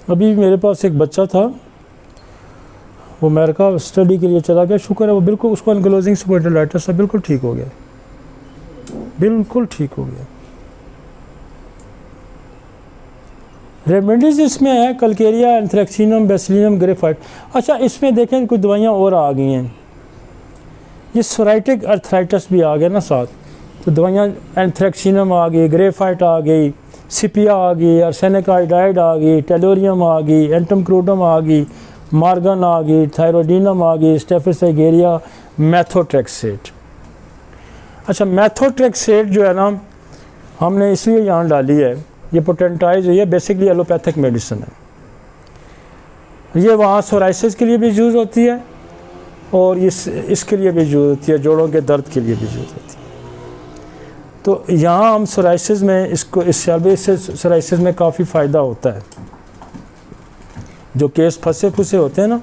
अभी मेरे पास एक बच्चा था, वो अमेरिका स्टडी के लिए चला गया, शुक्र है वो बिल्कुल, उसको एनक्लोजिंग स्पॉन्डिलाइटिस था, बिल्कुल ठीक हो गया, बिल्कुल ठीक हो गया। रेमेडीज इसमें है कलकेरिया, एंथ्रेक्सिनम, बेसिलियम, ग्रेफाइट। अच्छा, इसमें देखें कुछ दवाइयाँ और आ गई हैं, ये सोराइटिक अर्थराइटिस भी आ गया ना साथ, तो दवाइयाँ एंथ्रेक्सिनम आ गई, ग्रेफाइट आ गई, सिपिया आ गई, आर्सेनिक आयोडाइड आ गई, टेलोरियम आ गई, एंटमक्रोडम आ गई, मार्गन आ गई, थायरोडीनम आ गई, स्टेफिसेगेरिया, मेथोट्रेक्सेट। अच्छा, मेथोट्रेक्सेट जो है ना हमने इसलिए यहाँ डाली है, ये पोटेंटाइज हुई है, बेसिकली एलोपैथिक मेडिसिन है। ये वहाँ सोराइसिस के लिए भी यूज़ होती है और इसके लिए भी यूज़ होती है, जोड़ों के दर्द के लिए भी यूज़ होती है। तो यहाँ हम सोराइसिस में इसको, इस शरबत से सोराइसिस में काफ़ी फ़ायदा होता है। जो केस फंसे फुसे होते हैं ना,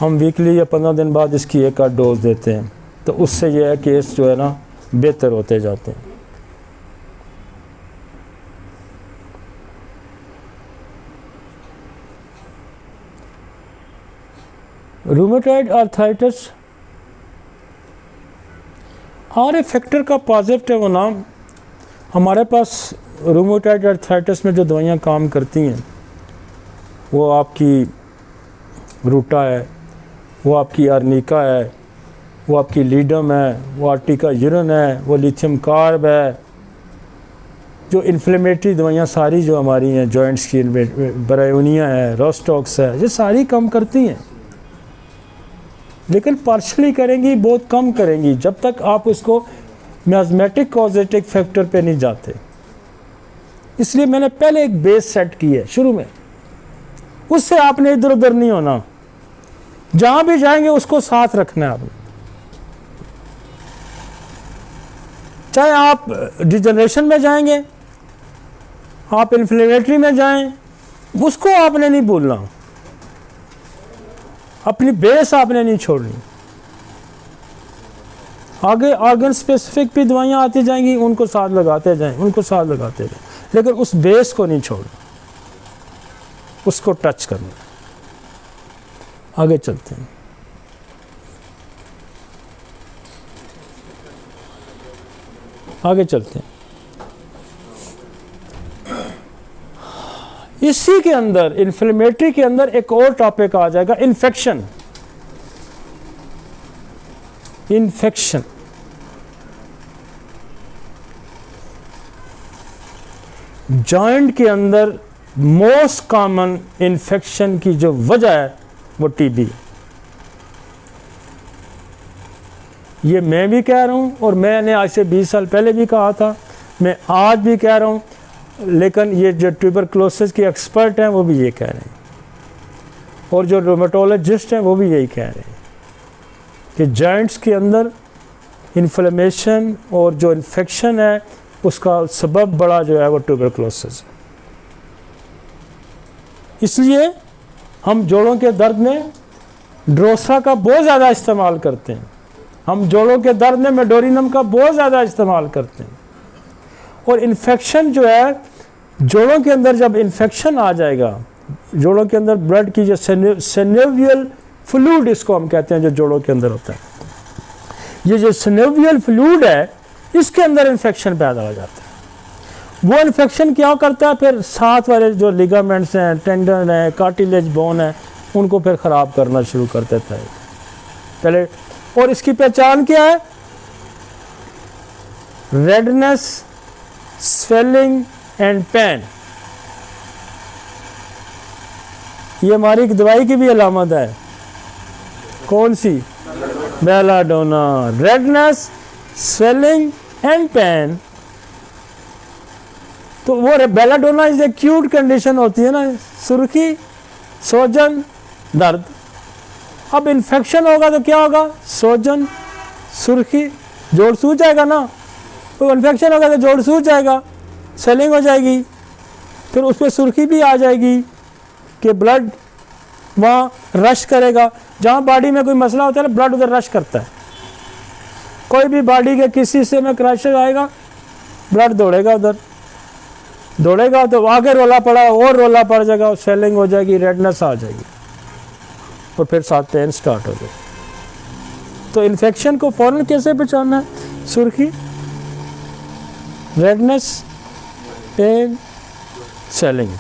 हम वीकली या 15 दिन बाद इसकी एक आध डोज देते हैं, तो उससे ये है केस जो है ना बेहतर होते जाते हैं। Rheumatoid arthritis, R A factor का पॉजिटिव है वो नाम। हमारे पास रूमेटॉइड आर्थराइटिस में जो दवाइयाँ काम करती हैं वो आपकी रूटा है, वो आपकी आर्निका है, वो आपकी लीडम है, वो आर्टिका यूरन है, वो लिथियम कार्ब है। जो इन्फ्लेमेटरी दवाइयाँ सारी जो हमारी हैं, जॉइंट्स की, ब्रायोनिया है, रोस्टॉक्स है, ये सारी कम करती हैं, लेकिन पार्शली करेंगी, बहुत कम करेंगी, जब तक आप उसको मियाज़मेटिक कॉजेटिक फैक्टर पे नहीं जाते। इसलिए मैंने पहले एक बेस सेट की है शुरू में, उससे आपने इधर उधर नहीं होना, जहाँ भी जाएंगे उसको साथ रखना है आपने। चाहे आप डिजनरेशन में जाएंगे, आप इन्फ्लेमेटरी में जाएं, उसको आपने नहीं भूलना, अपनी बेस आपने नहीं छोड़नी। आगे ऑर्गन स्पेसिफिक भी दवाइयाँ आती जाएंगी, उनको साथ लगाते जाएं, उनको साथ लगाते जाएं, लेकिन उस बेस को नहीं छोड़ना, उसको टच करना। आगे चलते हैं। आगे चलते हैं। इसी के अंदर इन्फ्लेमेटरी के अंदर एक और टॉपिक आ जाएगा, इन्फेक्शन। इन्फेक्शन जॉइंट के अंदर मोस्ट कॉमन इन्फेक्शन की जो वजह है वो टीबी। ये मैं भी कह रहा हूँ और मैंने आज से 20 साल पहले भी कहा था, मैं आज भी कह रहा हूँ, लेकिन ये जो ट्यूबरक्लोसिस के एक्सपर्ट हैं वो भी ये कह रहे हैं, और जो रोमेटोलॉजिस्ट हैं वो भी यही कह रहे हैं कि जॉइंट्स के अंदर इन्फ्लेमेशन और जो इन्फेक्शन है उसका सबब बड़ा जो है वो ट्यूबरक्लोसिस है। इसलिए हम जोड़ों के दर्द में ड्रोसा का बहुत ज़्यादा इस्तेमाल करते हैं, हम जोड़ों के दर्द में मेडोरिनम का बहुत ज़्यादा इस्तेमाल करते हैं। और इन्फेक्शन जो है जोड़ों के अंदर, जब इन्फेक्शन आ जाएगा, जोड़ों के अंदर ब्लड की जो सिनोवियल फ्लूइड इसको हम कहते हैं, जो जोड़ों के अंदर होता है, ये जो सिनोवियल फ्लूइड है इसके अंदर इन्फेक्शन पैदा हो जाता है। वो इन्फेक्शन क्या करता है, फिर साथ वाले जो लिगामेंट्स हैं, टेंडन है, कार्टिलेज बोन है, उनको फिर ख़राब करना शुरू कर देता है पहले। और इसकी पहचान क्या है? Redness, swelling and pain. ये हमारी दवाई की भी अलामत है। कौन सी? Belladonna. Redness, swelling and pain. तो वो बेलाडोना इज एक्यूट कंडीशन होती है ना, सुर्खी, सोजन, दर्द। अब इन्फेक्शन होगा तो क्या होगा? सोजन, सुर्खी, जोड़ सूज जाएगा ना, तो इन्फेक्शन होगा तो जोड़ सूज जाएगा, स्वेलिंग हो जाएगी, फिर उस पर सुर्खी भी आ जाएगी कि ब्लड वहाँ रश करेगा। जहाँ बॉडी में कोई मसला होता है ना, ब्लड उधर रश करता है। कोई भी बॉडी के किसी हिस्से में क्रैश आएगा, ब्लड दौड़ेगा उधर। दौड़ेगा तो आगे रोला पड़ा और रोला पड़ जाएगा, स्वेलिंग हो जाएगी, रेडनेस आ जाएगी और फिर साथ पेन स्टार्ट हो जाएगी। तो इन्फेक्शन को फ़ौरन कैसे पहचानना है? सुर्खी, रेडनेस, पेन, स्वेलिंग।